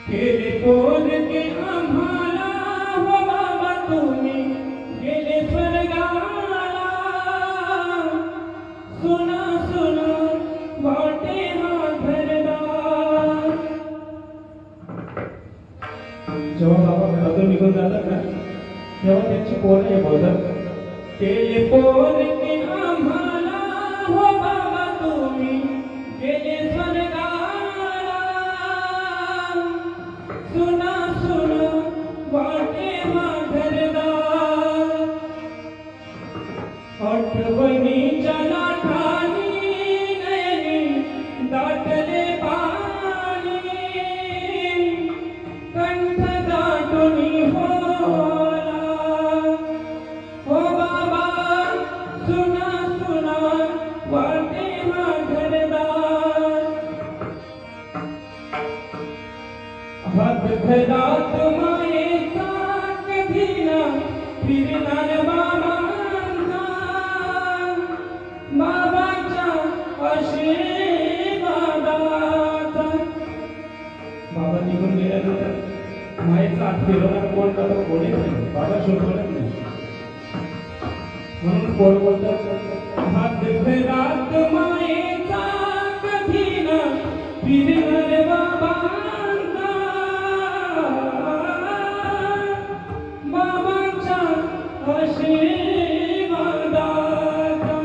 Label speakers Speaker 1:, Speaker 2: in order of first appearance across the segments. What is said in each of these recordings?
Speaker 1: केले पोर के आम्हाला हो बाबा तुम्ही गेले स्वर्गाला सुना सुना वाटे हा घरदार. जेव्हा बाबा घरातून निघून जातात ना तेव्हा त्यांची पोरं हे बोलतात केले पोर के आम्हाला हो बाबा तुम्ही गेले स्वर्गाला सुना सुना वाटे हा घरदार. आठवणीच्या लाटांनी नयनी दाटले पाणी कंठ दाटूनी होला हो बाबा सुना सुना वाटे हा घरदार. हात घरात मायेचा कधी ना फिरणार बाबांचा बाबाच्या आशीर्वादाचा. बाबा निघून गेल्यानंतर मायेचा हात फिरवणार कोण करतो कोणीच नाही. बाबा शोधवत नाही म्हणून कोण बोलतात हात घरात मायेचा कधी ना फिरणार बाबांचा बाबांच्या आशीर्वादाचा.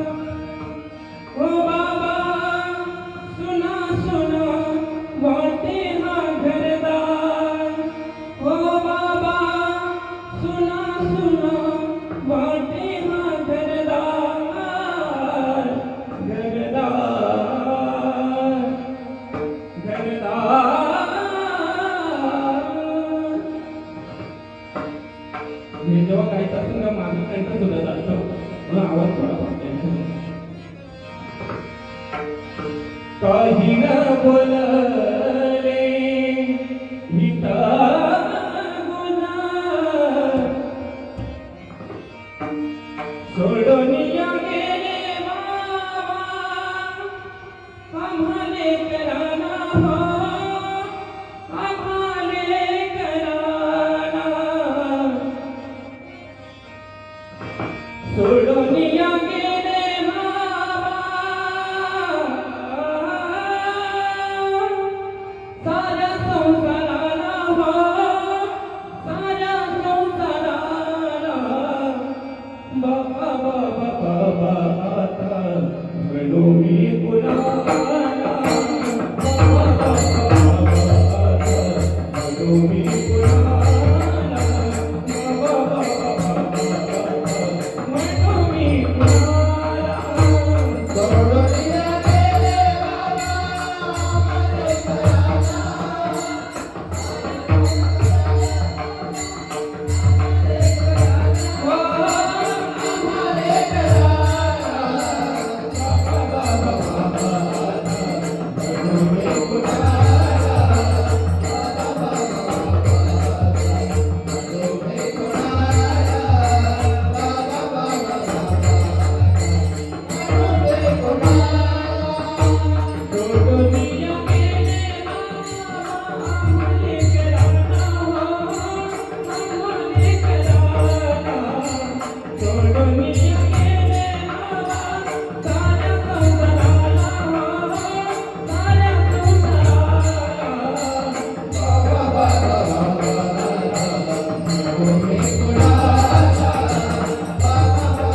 Speaker 1: ओ बाबा सुना सुना वाटे हा घरदार. ओ बाबा सुना सुना वाटे हा घरदार. घरदार घरदार. हे जेव्हा गायचं असेल ना माझं कंठ सुद्धा जातं मला आवाज थोडा वाटतो. काही न बोलले हिता गुना सोडून या गेले बाबा आम्हाले कराना हो आम्हाले कराना सोडून या गेले बाबा साऱ्या संसाराला हो साऱ्या संसाराला बाबा बाबा बाबा आता म्हणू मी कुणाला बाबा बाबा बाबा आता म्हणू मी कुणाला बाबा बाबा बाबा म्हणू मी कुणाला. सोडून या गेले बाबा आम्हाले कराना हो आम्हाले कराना बाबा बाबा बाबा आता म्हणू मी कुणाला बाबा बाबा म्हणू मी कुणाला बाबा बाबा बाबा सोडून या गेले बाबा आम्हाले कराना हो आम्हाले कराना. सोडून या गेले बाबा साऱ्या संसाराला हो साऱ्या संसाराला बाबा बाबा बाबा म्हणू मी कुणाला बाबा बाबा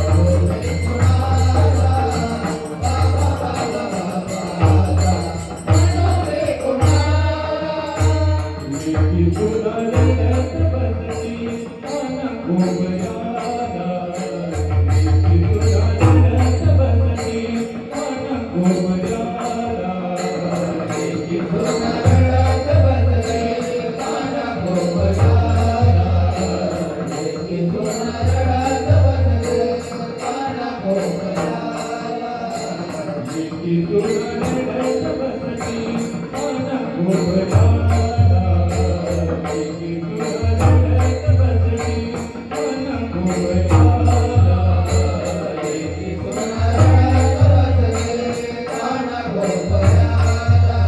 Speaker 1: म्हणू मी कुणाला बाबा बाबा म्हणू मी कुणाला. लेकी सुधारण्यात बसली अन खूप यादा लेकी सुधारण्यात बसली अन खूप यादा लेकी सुधारण्यात बसली अन खूप यादा लेकी सुधारण्यात बसली अन खूप यादा लेकी सुधारण्यात बसली अन खूप यादा लेकी सुधारण्यात बसली अन खूप यादा लेकी सुधारण्यात बसली अन खूप यादा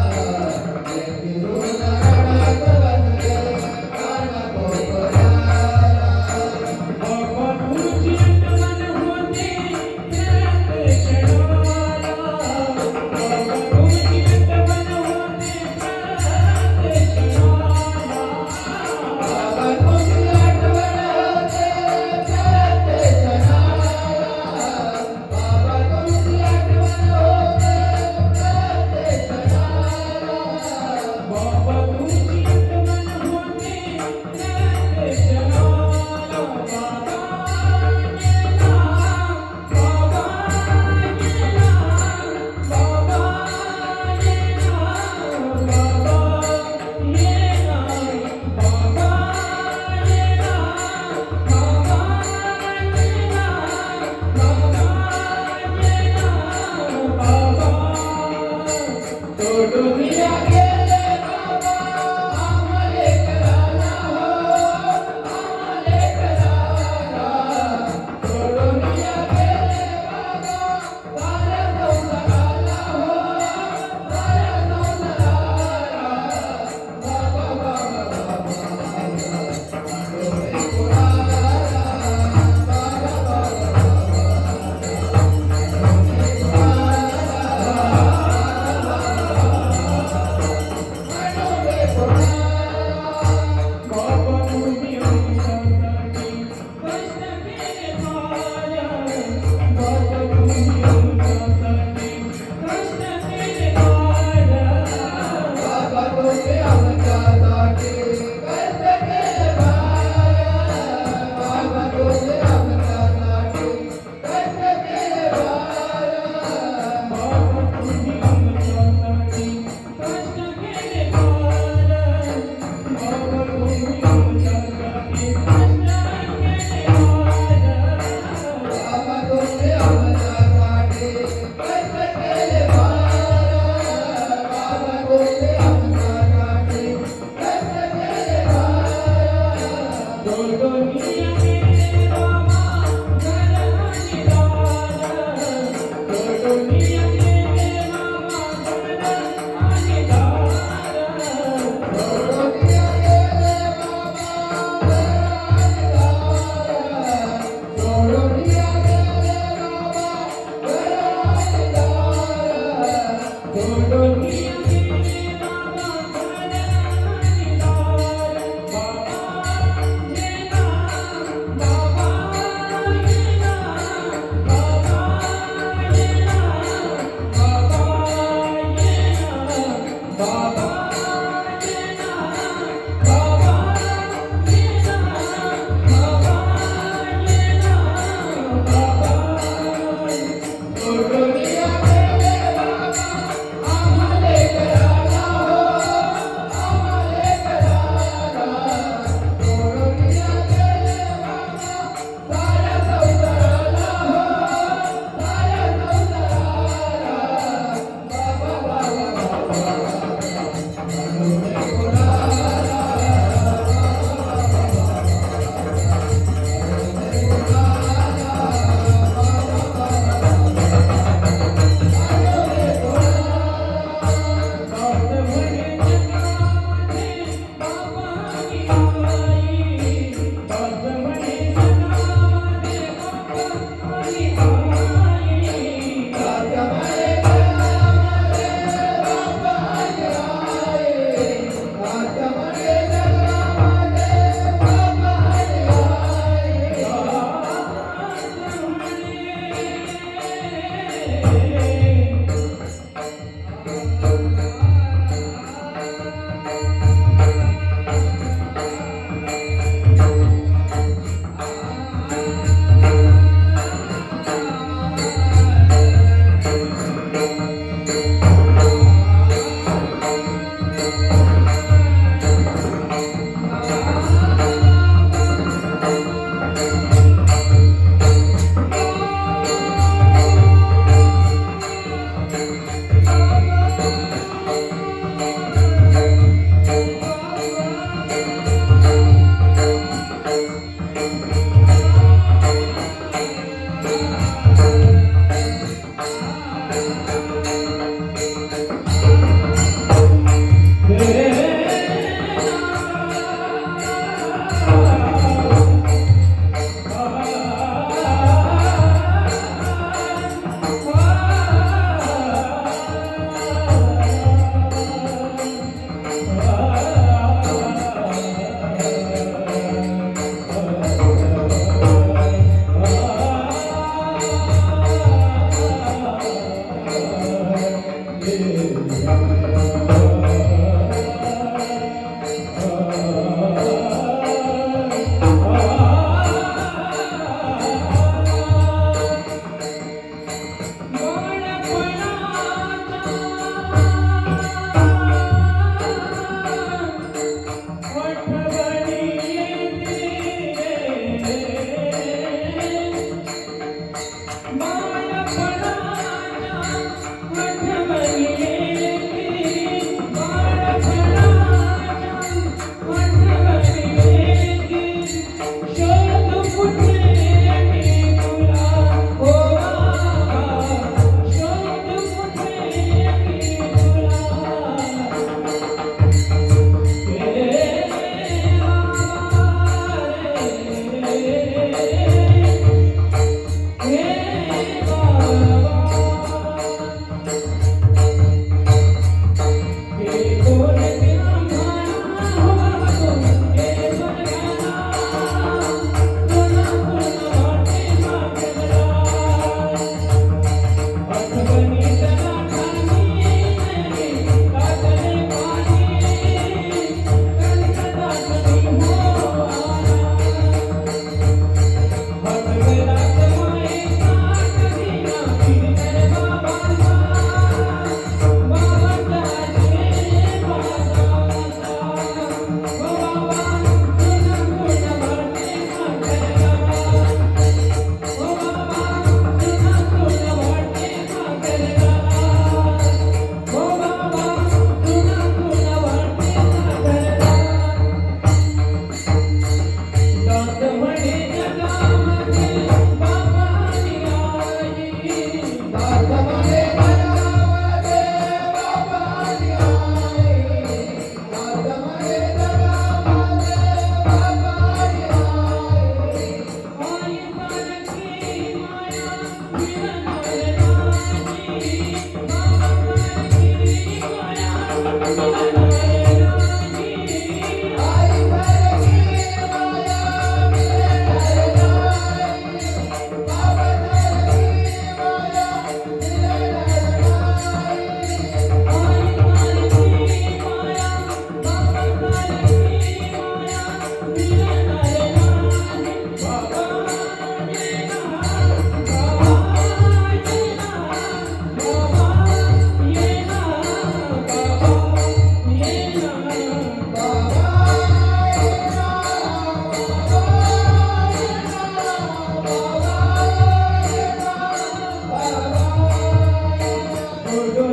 Speaker 1: हो